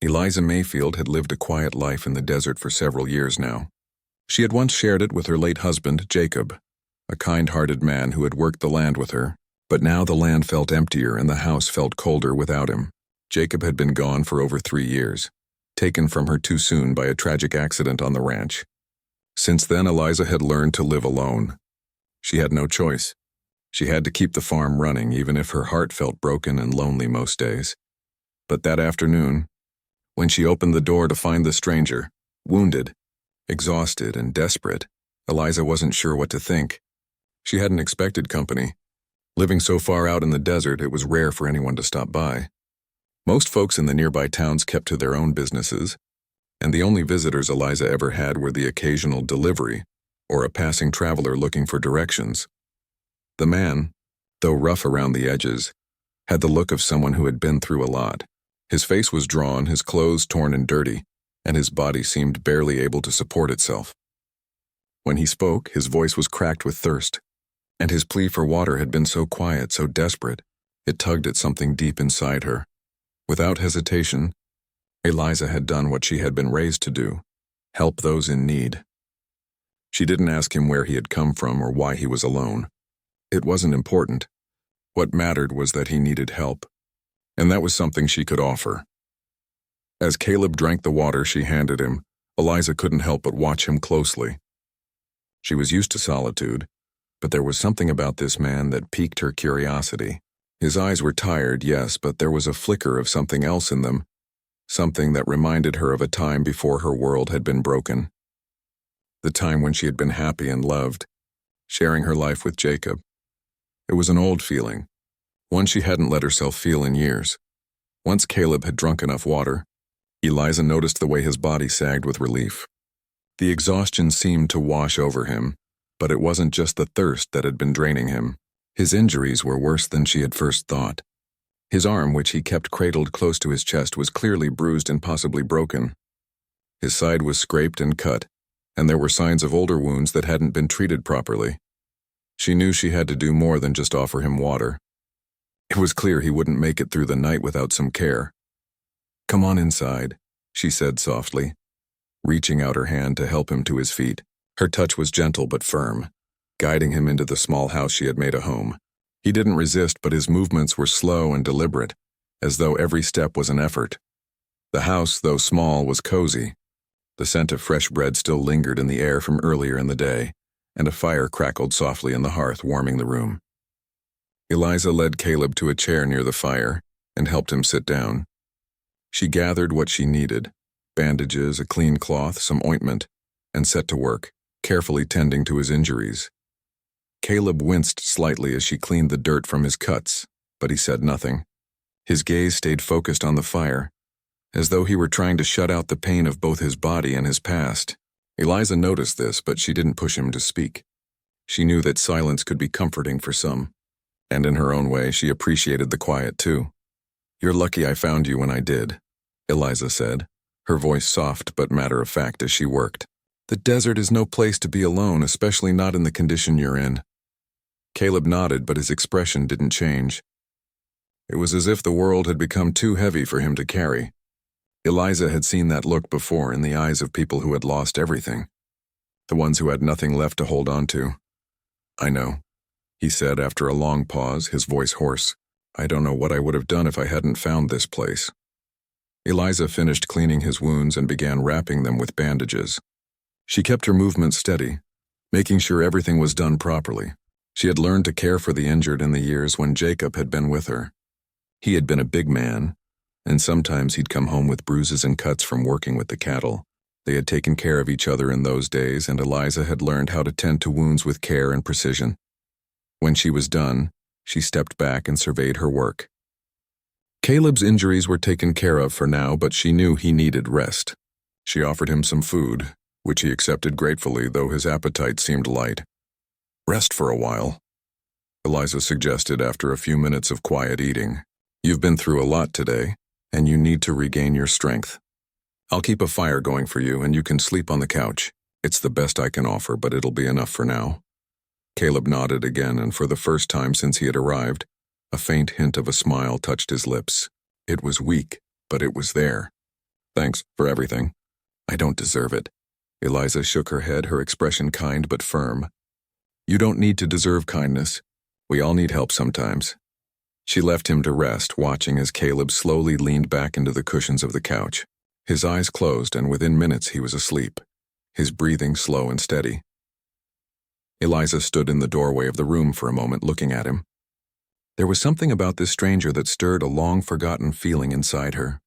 Eliza Mayfield had lived a quiet life in the desert for several years now. She had once shared it with her late husband, Jacob, a kind-hearted man who had worked the land with her, but now the land felt emptier and the house felt colder without him. Jacob had been gone for over 3 years, taken from her too soon by a tragic accident on the ranch. Since then, Eliza had learned to live alone. She had no choice. She had to keep the farm running, even if her heart felt broken and lonely most days. But that afternoon, when she opened the door to find the stranger, wounded, exhausted, and desperate, Eliza wasn't sure what to think. She hadn't expected company. Living so far out in the desert, it was rare for anyone to stop by. Most folks in the nearby towns kept to their own businesses, and the only visitors Eliza ever had were the occasional delivery or a passing traveler looking for directions. The man, though rough around the edges, had the look of someone who had been through a lot. His face was drawn, his clothes torn and dirty, and his body seemed barely able to support itself. When he spoke, his voice was cracked with thirst, and his plea for water had been so quiet, so desperate, it tugged at something deep inside her. Without hesitation, Eliza had done what she had been raised to do: help those in need. She didn't ask him where he had come from or why he was alone. It wasn't important. What mattered was that he needed help, and that was something she could offer. As Caleb drank the water she handed him, Eliza couldn't help but watch him closely. She was used to solitude, but there was something about this man that piqued her curiosity. His eyes were tired, yes, but there was a flicker of something else in them, something that reminded her of a time before her world had been broken. The time when she had been happy and loved, sharing her life with Jacob. It was an old feeling, one she hadn't let herself feel in years. Once Caleb had drunk enough water, Eliza noticed the way his body sagged with relief. The exhaustion seemed to wash over him, but it wasn't just the thirst that had been draining him. His injuries were worse than she had first thought. His arm, which he kept cradled close to his chest, was clearly bruised and possibly broken. His side was scraped and cut, and there were signs of older wounds that hadn't been treated properly. She knew she had to do more than just offer him water. It was clear he wouldn't make it through the night without some care. "Come on inside," she said softly, reaching out her hand to help him to his feet. Her touch was gentle but firm, guiding him into the small house she had made a home. He didn't resist, but his movements were slow and deliberate, as though every step was an effort. The house, though small, was cozy. The scent of fresh bread still lingered in the air from earlier in the day, and a fire crackled softly in the hearth, warming the room. Eliza led Caleb to a chair near the fire and helped him sit down. She gathered what she needed: bandages, a clean cloth, some ointment, and set to work, carefully tending to his injuries. Caleb winced slightly as she cleaned the dirt from his cuts, but he said nothing. His gaze stayed focused on the fire, as though he were trying to shut out the pain of both his body and his past. Eliza noticed this, but she didn't push him to speak. She knew that silence could be comforting for some, and in her own way she appreciated the quiet too. "You're lucky I found you when I did," Eliza said, her voice soft but matter-of-fact as she worked. "The desert is no place to be alone, especially not in the condition you're in." Caleb nodded, but his expression didn't change. It was as if the world had become too heavy for him to carry. Eliza had seen that look before in the eyes of people who had lost everything, the ones who had nothing left to hold on to. "I know," he said after a long pause, his voice hoarse. "I don't know what I would have done if I hadn't found this place." Eliza finished cleaning his wounds and began wrapping them with bandages. She kept her movements steady, making sure everything was done properly. She had learned to care for the injured in the years when Jacob had been with her. He had been a big man, and sometimes he'd come home with bruises and cuts from working with the cattle. They had taken care of each other in those days, and Eliza had learned how to tend to wounds with care and precision. When she was done, she stepped back and surveyed her work. Caleb's injuries were taken care of for now, but she knew he needed rest. She offered him some food, which he accepted gratefully, though his appetite seemed light. "Rest for a while," Eliza suggested after a few minutes of quiet eating. "You've been through a lot today, and you need to regain your strength. I'll keep a fire going for you, and you can sleep on the couch. It's the best I can offer, but it'll be enough for now." Caleb nodded again, and for the first time since he had arrived, a faint hint of a smile touched his lips. It was weak, but it was there. Thanks for everything. I don't deserve it. Eliza shook her head, her expression kind but firm. You don't need to deserve kindness. We all need help sometimes. She left him to rest, watching as Caleb slowly leaned back into the cushions of the couch. His eyes closed, and within minutes he was asleep, his breathing slow and steady. Eliza stood in the doorway of the room for a moment, looking at him. There was something about this stranger that stirred a long-forgotten feeling inside her.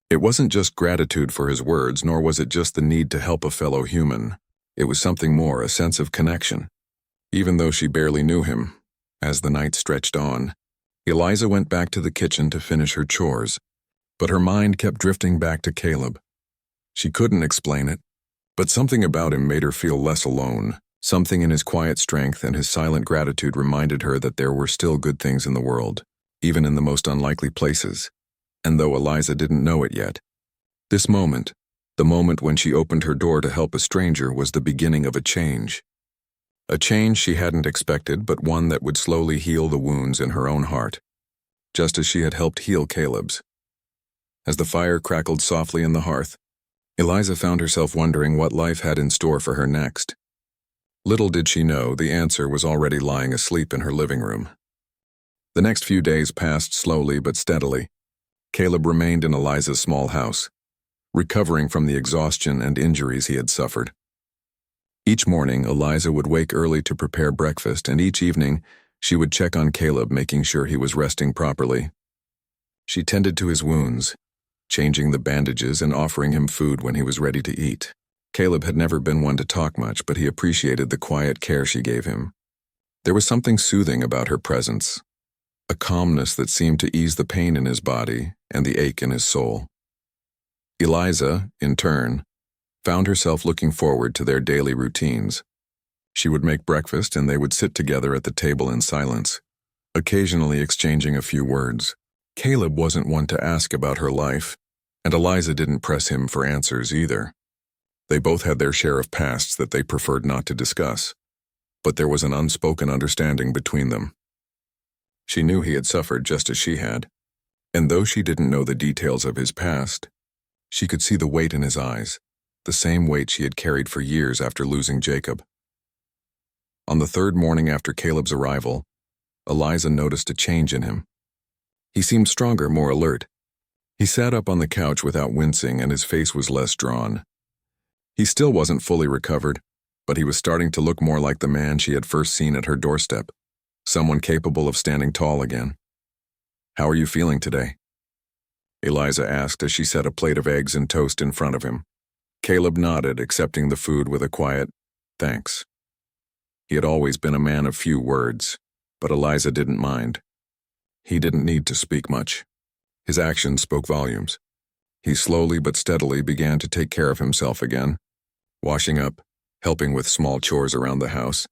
It wasn't just gratitude for his words, nor was it just the need to help a fellow human. It was something more, a sense of connection. Even though she barely knew him, as the night stretched on, Eliza went back to the kitchen to finish her chores, but her mind kept drifting back to Caleb. She couldn't explain it, but something about him made her feel less alone. Something in his quiet strength and his silent gratitude reminded her that there were still good things in the world, even in the most unlikely places. And though Eliza didn't know it yet, this moment, the moment when she opened her door to help a stranger, was the beginning of a change. A change she hadn't expected, but one that would slowly heal the wounds in her own heart, just as she had helped heal Caleb's. As the fire crackled softly in the hearth, Eliza found herself wondering what life had in store for her next. Little did she know, the answer was already lying asleep in her living room. The next few days passed slowly but steadily. Caleb remained in Eliza's small house, recovering from the exhaustion and injuries he had suffered. Each morning, Eliza would wake early to prepare breakfast, and each evening, she would check on Caleb, making sure he was resting properly. She tended to his wounds, changing the bandages and offering him food when he was ready to eat. Caleb had never been one to talk much, but he appreciated the quiet care she gave him. There was something soothing about her presence, a calmness that seemed to ease the pain in his body and the ache in his soul. Eliza, in turn, found herself looking forward to their daily routines. She would make breakfast and they would sit together at the table in silence, occasionally exchanging a few words. Caleb wasn't one to ask about her life, and Eliza didn't press him for answers either. They both had their share of pasts that they preferred not to discuss, but there was an unspoken understanding between them. She knew he had suffered just as she had, and though she didn't know the details of his past, she could see the weight in his eyes, the same weight she had carried for years after losing Jacob. On the third morning after Caleb's arrival, Eliza noticed a change in him. He seemed stronger, more alert. He sat up on the couch without wincing, and his face was less drawn. He still wasn't fully recovered, but he was starting to look more like the man she had first seen at her doorstep, someone capable of standing tall again. "How are you feeling today?" Eliza asked as she set a plate of eggs and toast in front of him. Caleb nodded, accepting the food with a quiet, "Thanks." He had always been a man of few words, but Eliza didn't mind. He didn't need to speak much. His actions spoke volumes. He slowly but steadily began to take care of himself again, washing up, helping with small chores around the house,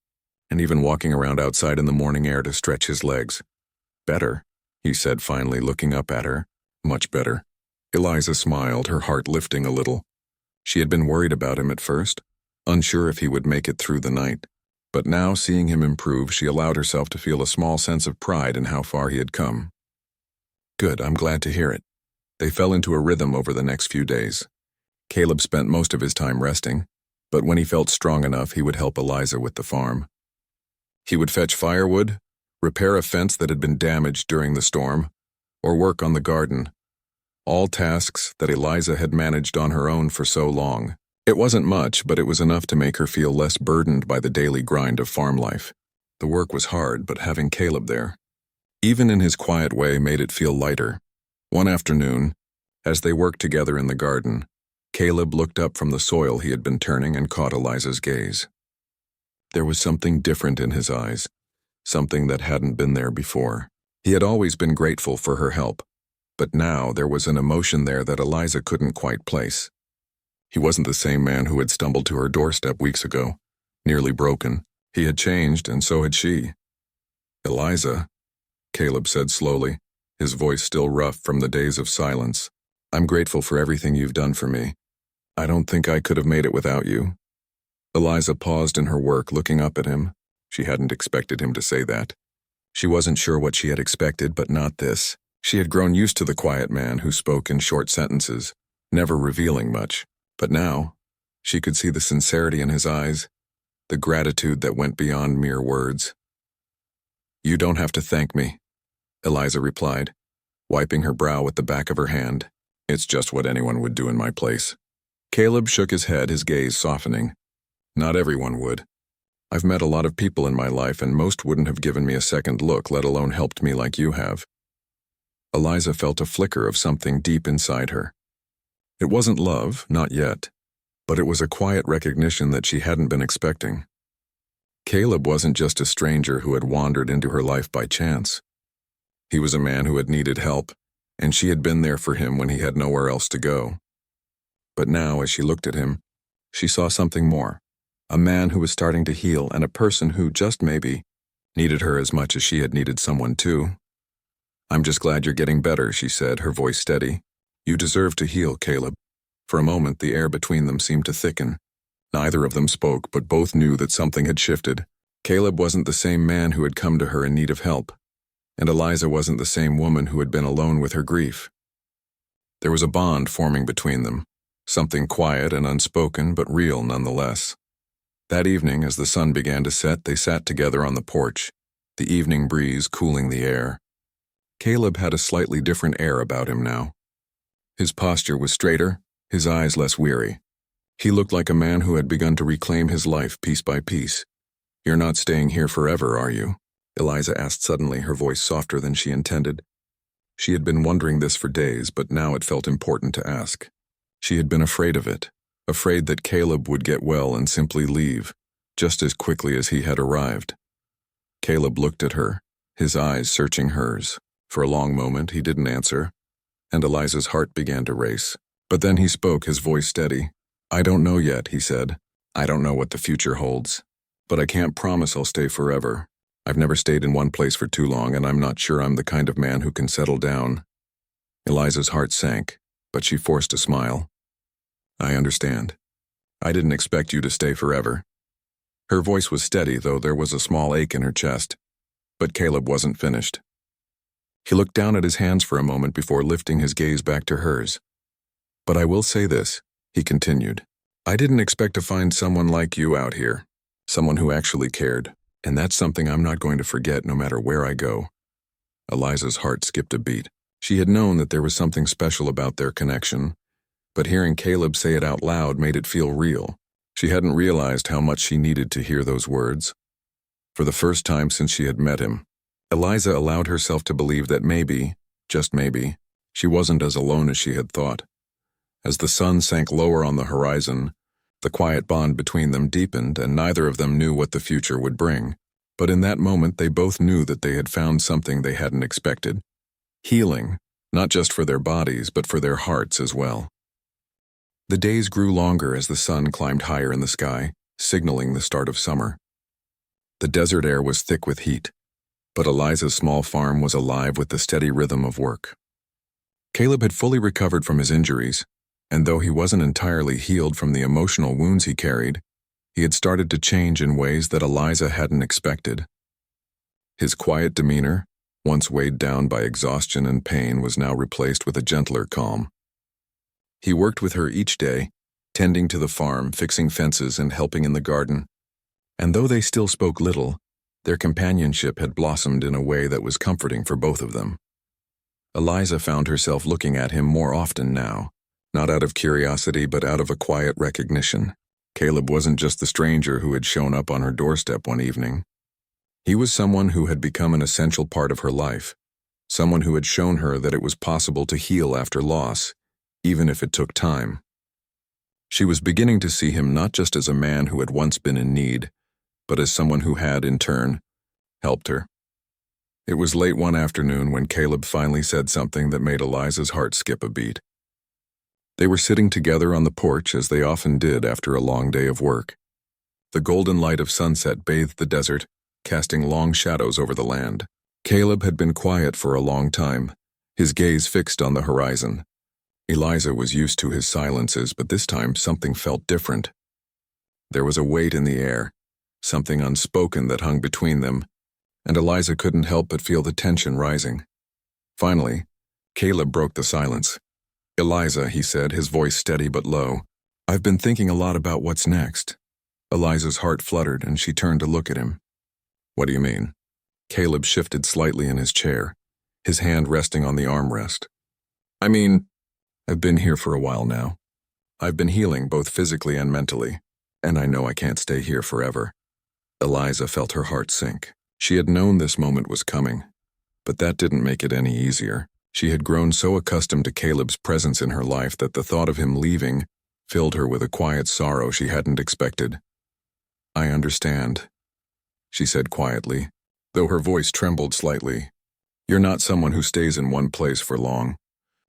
and even walking around outside in the morning air to stretch his legs. "Better," he said finally, looking up at her. "Much better." Eliza smiled, her heart lifting a little. She had been worried about him at first, unsure if he would make it through the night. But now, seeing him improve, she allowed herself to feel a small sense of pride in how far he had come. "Good, I'm glad to hear it." They fell into a rhythm over the next few days. Caleb spent most of his time resting, but when he felt strong enough, he would help Eliza with the farm. He would fetch firewood, repair a fence that had been damaged during the storm, or work on the garden. All tasks that Eliza had managed on her own for so long. It wasn't much, but it was enough to make her feel less burdened by the daily grind of farm life. The work was hard, but having Caleb there, even in his quiet way, made it feel lighter. One afternoon, as they worked together in the garden, Caleb looked up from the soil he had been turning and caught Eliza's gaze. There was something different in his eyes, something that hadn't been there before. He had always been grateful for her help, but now there was an emotion there that Eliza couldn't quite place. He wasn't the same man who had stumbled to her doorstep weeks ago, nearly broken. He had changed, and so had she. "Eliza," Caleb said slowly, his voice still rough from the days of silence, "I'm grateful for everything you've done for me. I don't think I could have made it without you." Eliza paused in her work, looking up at him. She hadn't expected him to say that. She wasn't sure what she had expected, but not this. She had grown used to the quiet man who spoke in short sentences, never revealing much. But now, she could see the sincerity in his eyes, the gratitude that went beyond mere words. "You don't have to thank me," Eliza replied, wiping her brow with the back of her hand. "It's just what anyone would do in my place." Caleb shook his head, his gaze softening. "Not everyone would. I've met a lot of people in my life, and most wouldn't have given me a second look, let alone helped me like you have." Eliza felt a flicker of something deep inside her. It wasn't love, not yet, but it was a quiet recognition that she hadn't been expecting. Caleb wasn't just a stranger who had wandered into her life by chance. He was a man who had needed help, and she had been there for him when he had nowhere else to go. But now, as she looked at him, she saw something more. A man who was starting to heal, and a person who, just maybe, needed her as much as she had needed someone too. "I'm just glad you're getting better," she said, her voice steady. "You deserve to heal, Caleb." For a moment, the air between them seemed to thicken. Neither of them spoke, but both knew that something had shifted. Caleb wasn't the same man who had come to her in need of help, and Eliza wasn't the same woman who had been alone with her grief. There was a bond forming between them, something quiet and unspoken, but real nonetheless. That evening, as the sun began to set, they sat together on the porch, the evening breeze cooling the air. Caleb had a slightly different air about him now. His posture was straighter, his eyes less weary. He looked like a man who had begun to reclaim his life piece by piece. "You're not staying here forever, are you?" Eliza asked suddenly, her voice softer than she intended. She had been wondering this for days, but now it felt important to ask. She had been afraid of it, afraid that Caleb would get well and simply leave, just as quickly as he had arrived. Caleb looked at her, his eyes searching hers. For a long moment he didn't answer, and Eliza's heart began to race. But then he spoke, his voice steady. "I don't know yet," he said. "I don't know what the future holds. But I can't promise I'll stay forever. I've never stayed in one place for too long, and I'm not sure I'm the kind of man who can settle down." Eliza's heart sank, but she forced a smile. "I understand. I didn't expect you to stay forever." Her voice was steady, though there was a small ache in her chest. But Caleb wasn't finished. He looked down at his hands for a moment before lifting his gaze back to hers. "But I will say this," he continued. "I didn't expect to find someone like you out here, someone who actually cared, and that's something I'm not going to forget no matter where I go." Eliza's heart skipped a beat. She had known that there was something special about their connection, but hearing Caleb say it out loud made it feel real. She hadn't realized how much she needed to hear those words. For the first time since she had met him, Eliza allowed herself to believe that maybe, just maybe, she wasn't as alone as she had thought. As the sun sank lower on the horizon, the quiet bond between them deepened, and neither of them knew what the future would bring. But in that moment, they both knew that they had found something they hadn't expected. Healing, not just for their bodies, but for their hearts as well. The days grew longer as the sun climbed higher in the sky, signaling the start of summer. The desert air was thick with heat, but Eliza's small farm was alive with the steady rhythm of work. Caleb had fully recovered from his injuries, and though he wasn't entirely healed from the emotional wounds he carried, he had started to change in ways that Eliza hadn't expected. His quiet demeanor, once weighed down by exhaustion and pain, was now replaced with a gentler calm. He worked with her each day, tending to the farm, fixing fences, and helping in the garden. And though they still spoke little, their companionship had blossomed in a way that was comforting for both of them. Eliza found herself looking at him more often now, not out of curiosity but out of a quiet recognition. Caleb wasn't just the stranger who had shown up on her doorstep one evening. He was someone who had become an essential part of her life, someone who had shown her that it was possible to heal after loss, even if it took time. She was beginning to see him not just as a man who had once been in need, but as someone who had, in turn, helped her. It was late one afternoon when Caleb finally said something that made Eliza's heart skip a beat. They were sitting together on the porch as they often did after a long day of work. The golden light of sunset bathed the desert, casting long shadows over the land. Caleb had been quiet for a long time, his gaze fixed on the horizon. Eliza was used to his silences, but this time something felt different. There was a weight in the air, something unspoken that hung between them, and Eliza couldn't help but feel the tension rising. Finally, Caleb broke the silence. Eliza, he said, his voice steady but low. I've been thinking a lot about what's next. Eliza's heart fluttered and she turned to look at him. What do you mean? Caleb shifted slightly in his chair, his hand resting on the armrest. I mean, I've been here for a while now. I've been healing both physically and mentally, and I know I can't stay here forever. Eliza felt her heart sink. She had known this moment was coming, but that didn't make it any easier. She had grown so accustomed to Caleb's presence in her life that the thought of him leaving filled her with a quiet sorrow she hadn't expected. I understand, she said quietly, though her voice trembled slightly. You're not someone who stays in one place for long.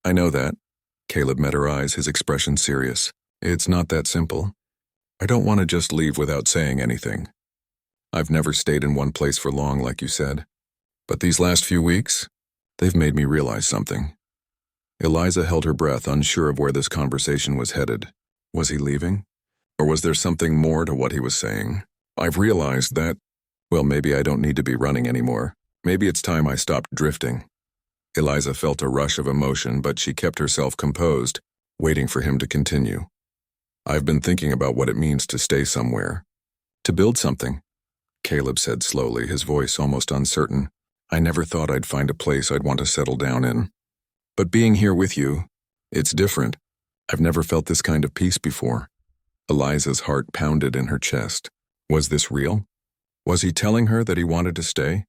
I know that. Caleb met her eyes, his expression serious. It's not that simple. I don't want to just leave without saying anything. I've never stayed in one place for long, like you said. But these last few weeks, they've made me realize something. Eliza held her breath, unsure of where this conversation was headed. Was he leaving? Or was there something more to what he was saying? I've realized that, well, maybe I don't need to be running anymore. Maybe it's time I stopped drifting. Eliza felt a rush of emotion, but she kept herself composed, waiting for him to continue. I've been thinking about what it means to stay somewhere. To build something, Caleb said slowly, his voice almost uncertain. I never thought I'd find a place I'd want to settle down in. But being here with you, it's different. I've never felt this kind of peace before. Eliza's heart pounded in her chest. Was this real? Was he telling her that he wanted to stay?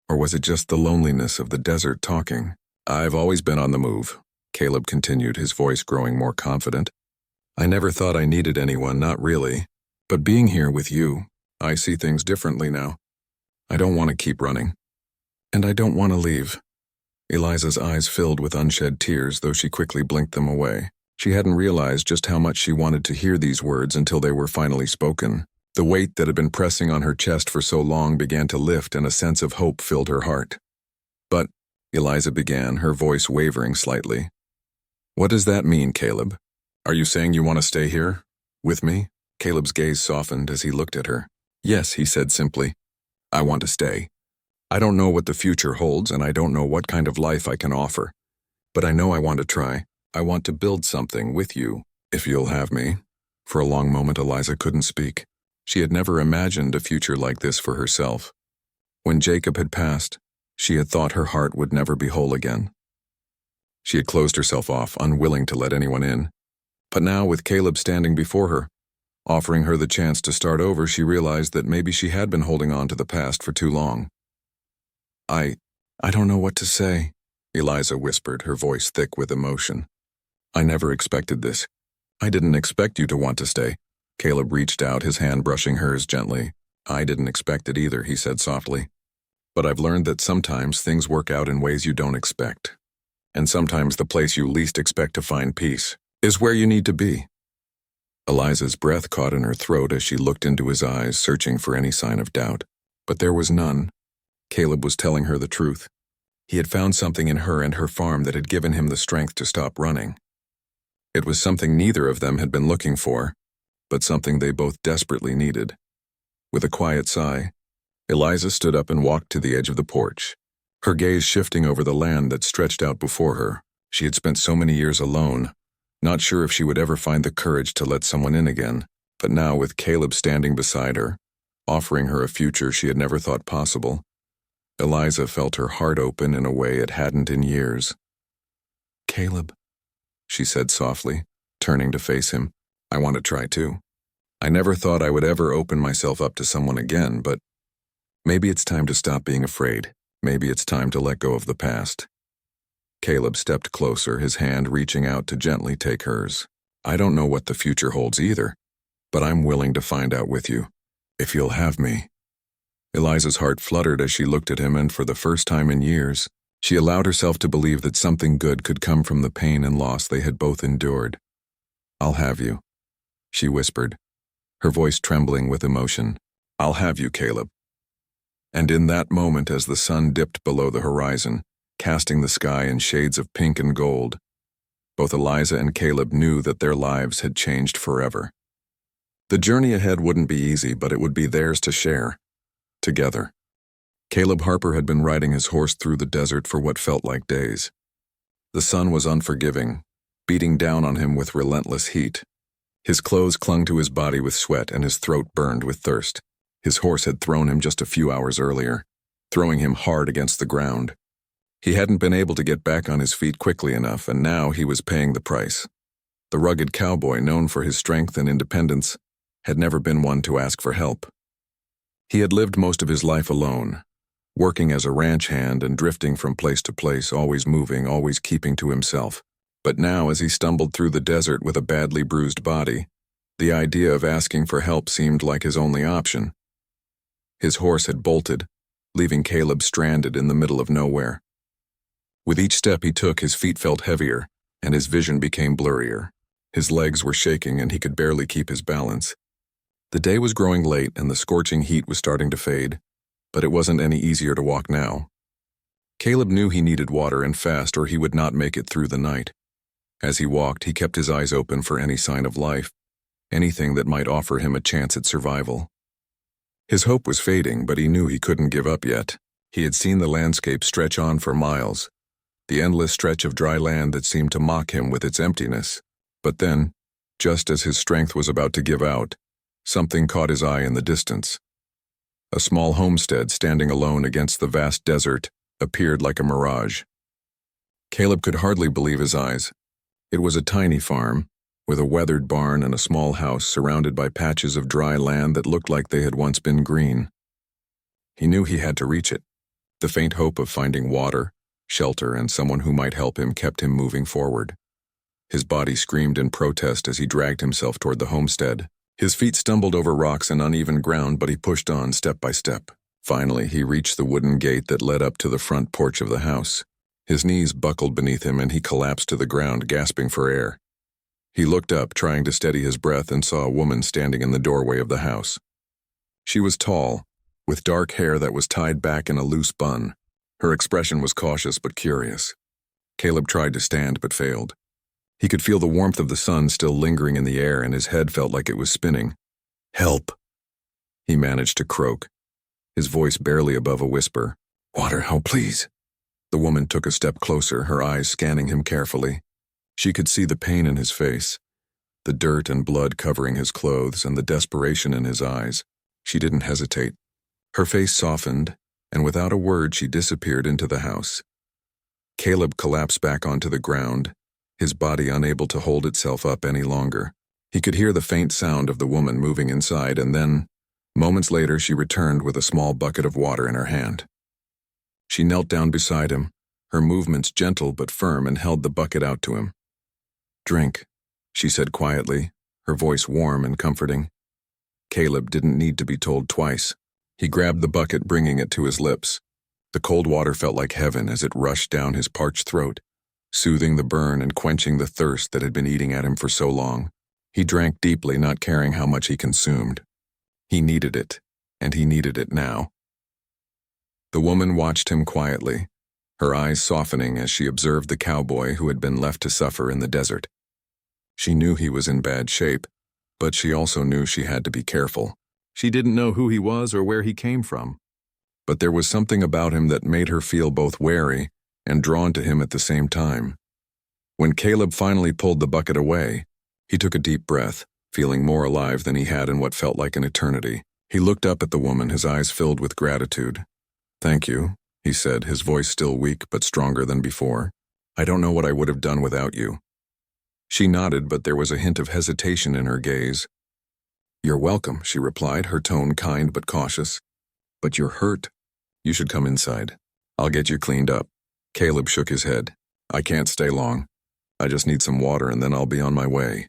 Or was it just the loneliness of the desert talking? I've always been on the move, Caleb continued, his voice growing more confident. I never thought I needed anyone, not really. But being here with you, I see things differently now. I don't want to keep running. And I don't want to leave. Eliza's eyes filled with unshed tears, though she quickly blinked them away. She hadn't realized just how much she wanted to hear these words until they were finally spoken. The weight that had been pressing on her chest for so long began to lift, and a sense of hope filled her heart. But, Eliza began, her voice wavering slightly. What does that mean, Caleb? Are you saying you want to stay here? With me? Caleb's gaze softened as he looked at her. Yes, he said simply. I want to stay. I don't know what the future holds, and I don't know what kind of life I can offer. But I know I want to try. I want to build something with you, if you'll have me. For a long moment, Eliza couldn't speak. She had never imagined a future like this for herself. When Jacob had passed, she had thought her heart would never be whole again. She had closed herself off, unwilling to let anyone in. But now, with Caleb standing before her, offering her the chance to start over, she realized that maybe she had been holding on to the past for too long. I don't know what to say, Eliza whispered, her voice thick with emotion. I never expected this. I didn't expect you to want to stay. Caleb reached out, his hand brushing hers gently. I didn't expect it either, he said softly. But I've learned that sometimes things work out in ways you don't expect. And sometimes the place you least expect to find peace is where you need to be. Eliza's breath caught in her throat as she looked into his eyes, searching for any sign of doubt. But there was none. Caleb was telling her the truth. He had found something in her and her farm that had given him the strength to stop running. It was something neither of them had been looking for, but something they both desperately needed. With a quiet sigh, Eliza stood up and walked to the edge of the porch, her gaze shifting over the land that stretched out before her. She had spent so many years alone, not sure if she would ever find the courage to let someone in again, but now with Caleb standing beside her, offering her a future she had never thought possible, Eliza felt her heart open in a way it hadn't in years. Caleb, she said softly, turning to face him. I want to try too. I never thought I would ever open myself up to someone again, but maybe it's time to stop being afraid. Maybe it's time to let go of the past. Caleb stepped closer, his hand reaching out to gently take hers. I don't know what the future holds either, but I'm willing to find out with you, if you'll have me. Eliza's heart fluttered as she looked at him, and for the first time in years, she allowed herself to believe that something good could come from the pain and loss they had both endured. I'll have you, she whispered, her voice trembling with emotion. I'll have you, Caleb. And in that moment, as the sun dipped below the horizon, casting the sky in shades of pink and gold, both Eliza and Caleb knew that their lives had changed forever. The journey ahead wouldn't be easy, but it would be theirs to share, together. Caleb Harper had been riding his horse through the desert for what felt like days. The sun was unforgiving, beating down on him with relentless heat. His clothes clung to his body with sweat and his throat burned with thirst. His horse had thrown him just a few hours earlier, throwing him hard against the ground. He hadn't been able to get back on his feet quickly enough, and now he was paying the price. The rugged cowboy, known for his strength and independence, had never been one to ask for help. He had lived most of his life alone, working as a ranch hand and drifting from place to place, always moving, always keeping to himself. But now, as he stumbled through the desert with a badly bruised body, the idea of asking for help seemed like his only option. His horse had bolted, leaving Caleb stranded in the middle of nowhere. With each step he took, his feet felt heavier, and his vision became blurrier. His legs were shaking, and he could barely keep his balance. The day was growing late, and the scorching heat was starting to fade, but it wasn't any easier to walk now. Caleb knew he needed water and fast, or he would not make it through the night. As he walked, he kept his eyes open for any sign of life, anything that might offer him a chance at survival. His hope was fading, but he knew he couldn't give up yet. He had seen the landscape stretch on for miles, the endless stretch of dry land that seemed to mock him with its emptiness. But then, just as his strength was about to give out, something caught his eye in the distance. A small homestead standing alone against the vast desert appeared like a mirage. Caleb could hardly believe his eyes. It was a tiny farm, with a weathered barn and a small house surrounded by patches of dry land that looked like they had once been green. He knew he had to reach it. The faint hope of finding water, shelter, and someone who might help him kept him moving forward. His body screamed in protest as he dragged himself toward the homestead. His feet stumbled over rocks and uneven ground, but he pushed on step by step. Finally, he reached the wooden gate that led up to the front porch of the house. His knees buckled beneath him and he collapsed to the ground, gasping for air. He looked up, trying to steady his breath, and saw a woman standing in the doorway of the house. She was tall, with dark hair that was tied back in a loose bun. Her expression was cautious but curious. Caleb tried to stand but failed. He could feel the warmth of the sun still lingering in the air, and his head felt like it was spinning. "Help," he managed to croak, his voice barely above a whisper. "Water, help, please." The woman took a step closer, her eyes scanning him carefully. She could see the pain in his face, the dirt and blood covering his clothes, and the desperation in his eyes. She didn't hesitate. Her face softened, and without a word she disappeared into the house. Caleb collapsed back onto the ground, his body unable to hold itself up any longer. He could hear the faint sound of the woman moving inside, and then, moments later, she returned with a small bucket of water in her hand. She knelt down beside him, her movements gentle but firm, and held the bucket out to him. "Drink," she said quietly, her voice warm and comforting. Caleb didn't need to be told twice. He grabbed the bucket, bringing it to his lips. The cold water felt like heaven as it rushed down his parched throat, soothing the burn and quenching the thirst that had been eating at him for so long. He drank deeply, not caring how much he consumed. He needed it, and he needed it now. The woman watched him quietly, her eyes softening as she observed the cowboy who had been left to suffer in the desert. She knew he was in bad shape, but she also knew she had to be careful. She didn't know who he was or where he came from, but there was something about him that made her feel both wary and drawn to him at the same time. When Caleb finally pulled the bucket away, he took a deep breath, feeling more alive than he had in what felt like an eternity. He looked up at the woman, his eyes filled with gratitude. "Thank you," he said, his voice still weak but stronger than before. "I don't know what I would have done without you." She nodded, but there was a hint of hesitation in her gaze. "You're welcome," she replied, her tone kind but cautious. "But you're hurt. You should come inside. I'll get you cleaned up." Caleb shook his head. "I can't stay long. I just need some water and then I'll be on my way."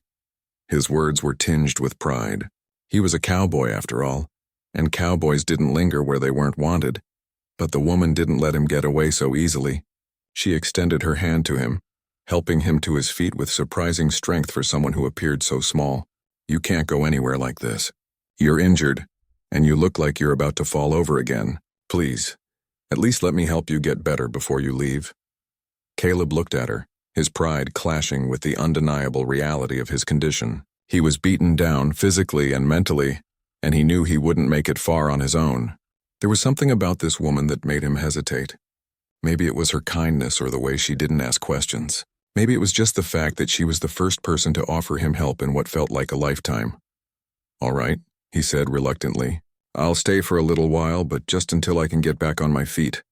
His words were tinged with pride. He was a cowboy after all, and cowboys didn't linger where they weren't wanted. But the woman didn't let him get away so easily. She extended her hand to him, helping him to his feet with surprising strength for someone who appeared so small. "You can't go anywhere like this. You're injured, and you look like you're about to fall over again. Please, at least let me help you get better before you leave." Caleb looked at her, his pride clashing with the undeniable reality of his condition. He was beaten down physically and mentally, and he knew he wouldn't make it far on his own. There was something about this woman that made him hesitate. Maybe it was her kindness or the way she didn't ask questions. Maybe it was just the fact that she was the first person to offer him help in what felt like a lifetime. "All right," he said reluctantly. "I'll stay for a little while, but just until I can get back on my feet."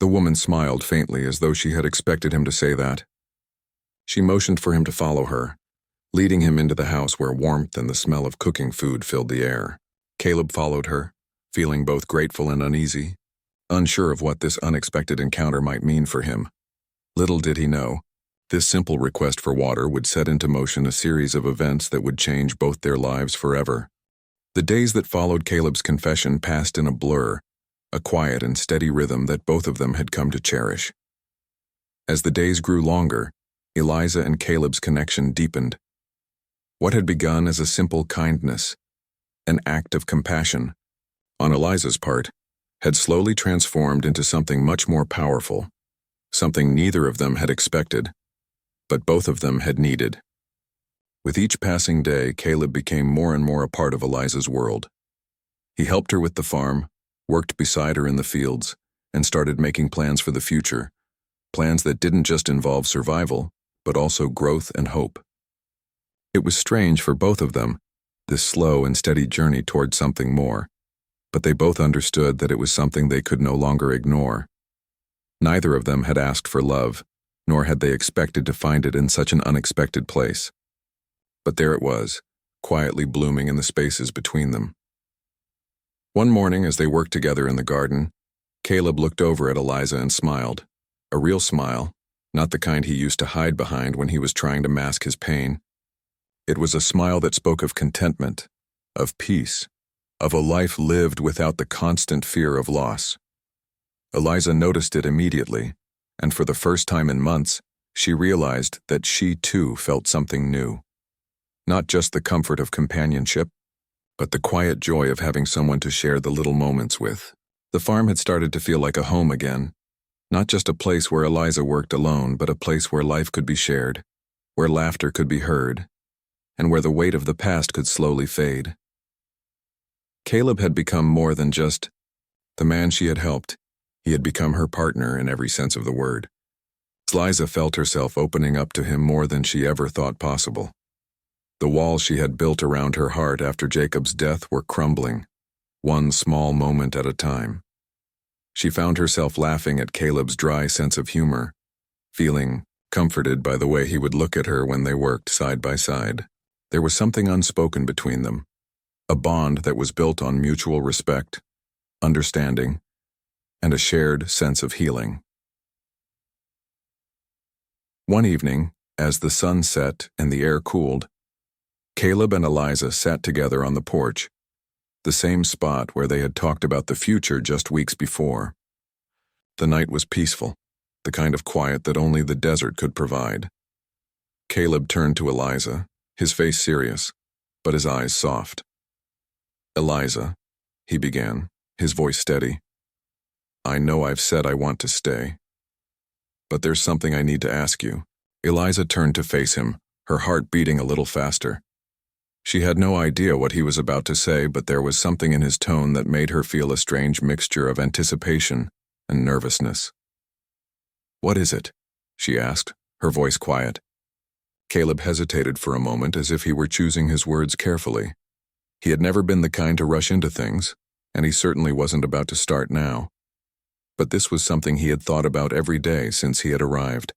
The woman smiled faintly as though she had expected him to say that. She motioned for him to follow her, leading him into the house where warmth and the smell of cooking food filled the air. Caleb followed her, feeling both grateful and uneasy, unsure of what this unexpected encounter might mean for him. Little did he know, this simple request for water would set into motion a series of events that would change both their lives forever. The days that followed Caleb's confession passed in a blur, a quiet and steady rhythm that both of them had come to cherish. As the days grew longer, Eliza and Caleb's connection deepened. What had begun as a simple kindness, an act of compassion, on Eliza's part, had slowly transformed into something much more powerful, something neither of them had expected, but both of them had needed. With each passing day, Caleb became more and more a part of Eliza's world. He helped her with the farm, worked beside her in the fields, and started making plans for the future, plans that didn't just involve survival, but also growth and hope. It was strange for both of them, this slow and steady journey toward something more, but they both understood that it was something they could no longer ignore. Neither of them had asked for love, nor had they expected to find it in such an unexpected place. But there it was, quietly blooming in the spaces between them. One morning, as they worked together in the garden, Caleb looked over at Eliza and smiled. A real smile, not the kind he used to hide behind when he was trying to mask his pain. It was a smile that spoke of contentment, of peace, of a life lived without the constant fear of loss. Eliza noticed it immediately, and for the first time in months, she realized that she too felt something new. Not just the comfort of companionship, but the quiet joy of having someone to share the little moments with. The farm had started to feel like a home again, not just a place where Eliza worked alone, but a place where life could be shared, where laughter could be heard, and where the weight of the past could slowly fade. Caleb had become more than just the man she had helped. He had become her partner in every sense of the word. Eliza felt herself opening up to him more than she ever thought possible. The walls she had built around her heart after Jacob's death were crumbling, one small moment at a time. She found herself laughing at Caleb's dry sense of humor, feeling comforted by the way he would look at her when they worked side by side. There was something unspoken between them, a bond that was built on mutual respect, understanding, and a shared sense of healing. One evening, as the sun set and the air cooled, Caleb and Eliza sat together on the porch, the same spot where they had talked about the future just weeks before. The night was peaceful, the kind of quiet that only the desert could provide. Caleb turned to Eliza, his face serious, but his eyes soft. "Eliza," he began, his voice steady, "I know I've said I want to stay, but there's something I need to ask you." Eliza turned to face him, her heart beating a little faster. She had no idea what he was about to say, but there was something in his tone that made her feel a strange mixture of anticipation and nervousness. "What is it?" she asked, her voice quiet. Caleb hesitated for a moment as if he were choosing his words carefully. He had never been the kind to rush into things, and he certainly wasn't about to start now. But this was something he had thought about every day since he had arrived.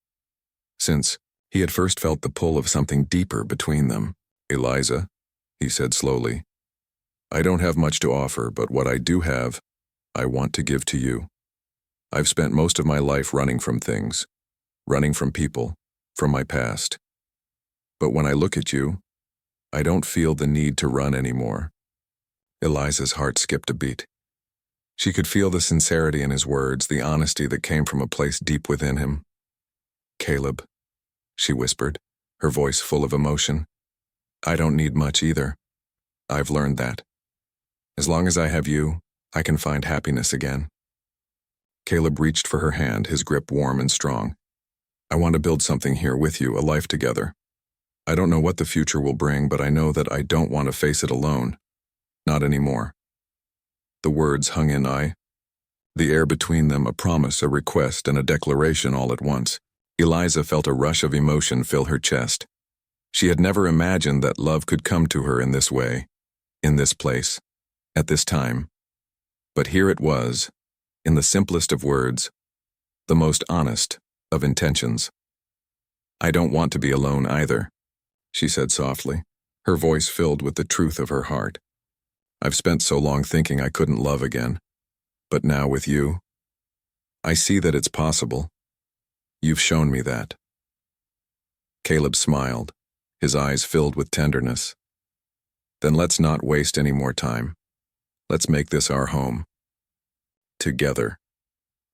Since he had first felt the pull of something deeper between them. "Eliza," he said slowly, "I don't have much to offer, but what I do have, I want to give to you. I've spent most of my life running from things, running from people, from my past. But when I look at you, I don't feel the need to run anymore." Eliza's heart skipped a beat. She could feel the sincerity in his words, the honesty that came from a place deep within him. "Caleb," she whispered, her voice full of emotion, "I don't need much either. I've learned that. As long as I have you, I can find happiness again." Caleb reached for her hand, his grip warm and strong. "I want to build something here with you, a life together. I don't know what the future will bring, but I know that I don't want to face it alone. Not anymore." The words hung in the air between them, a promise, a request, and a declaration all at once. Eliza felt a rush of emotion fill her chest. She had never imagined that love could come to her in this way, in this place, at this time. But here it was, in the simplest of words, the most honest of intentions. "I don't want to be alone either," she said softly, her voice filled with the truth of her heart. "I've spent so long thinking I couldn't love again. But now with you, I see that it's possible. You've shown me that." Caleb smiled, his eyes filled with tenderness. "Then let's not waste any more time. Let's make this our home. Together."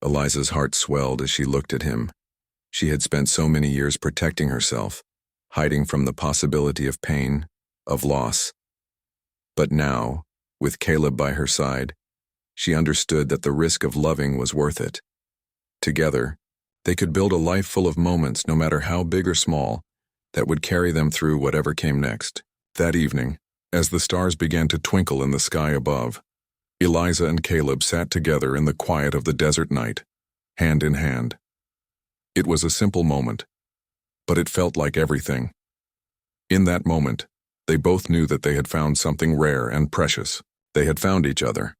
Eliza's heart swelled as she looked at him. She had spent so many years protecting herself, hiding from the possibility of pain, of loss. But now, with Caleb by her side, she understood that the risk of loving was worth it. Together, they could build a life full of moments, no matter how big or small, that would carry them through whatever came next. That evening, as the stars began to twinkle in the sky above, Eliza and Caleb sat together in the quiet of the desert night, hand in hand. It was a simple moment, but it felt like everything. In that moment, they both knew that they had found something rare and precious. They had found each other.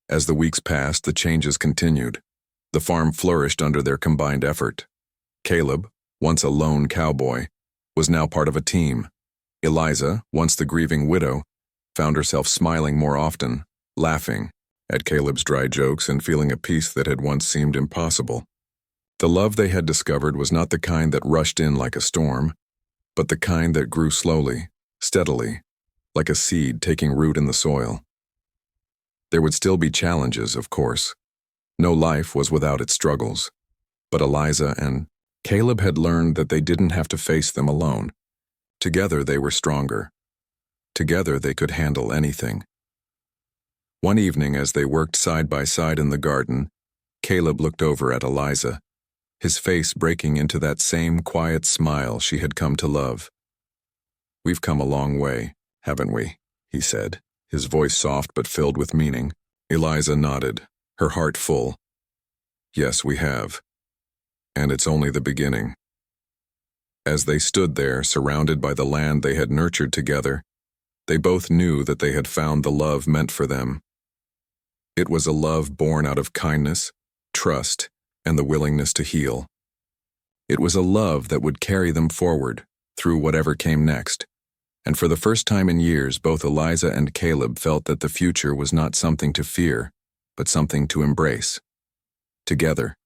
As the weeks passed, the changes continued. The farm flourished under their combined effort. Caleb, once a lone cowboy, was now part of a team. Eliza, once the grieving widow, found herself smiling more often, laughing at Caleb's dry jokes and feeling a peace that had once seemed impossible. The love they had discovered was not the kind that rushed in like a storm, but the kind that grew slowly, steadily, like a seed taking root in the soil. There would still be challenges, of course. No life was without its struggles. But Eliza and Caleb had learned that they didn't have to face them alone. Together they were stronger. Together they could handle anything. One evening, as they worked side by side in the garden, Caleb looked over at Eliza, his face breaking into that same quiet smile she had come to love. "We've come a long way, haven't we?" he said, his voice soft but filled with meaning. Eliza nodded, her heart full. "Yes, we have. And it's only the beginning." As they stood there, surrounded by the land they had nurtured together, they both knew that they had found the love meant for them. It was a love born out of kindness, trust, and the willingness to heal. It was a love that would carry them forward, through whatever came next. And for the first time in years, both Eliza and Caleb felt that the future was not something to fear, but something to embrace. Together,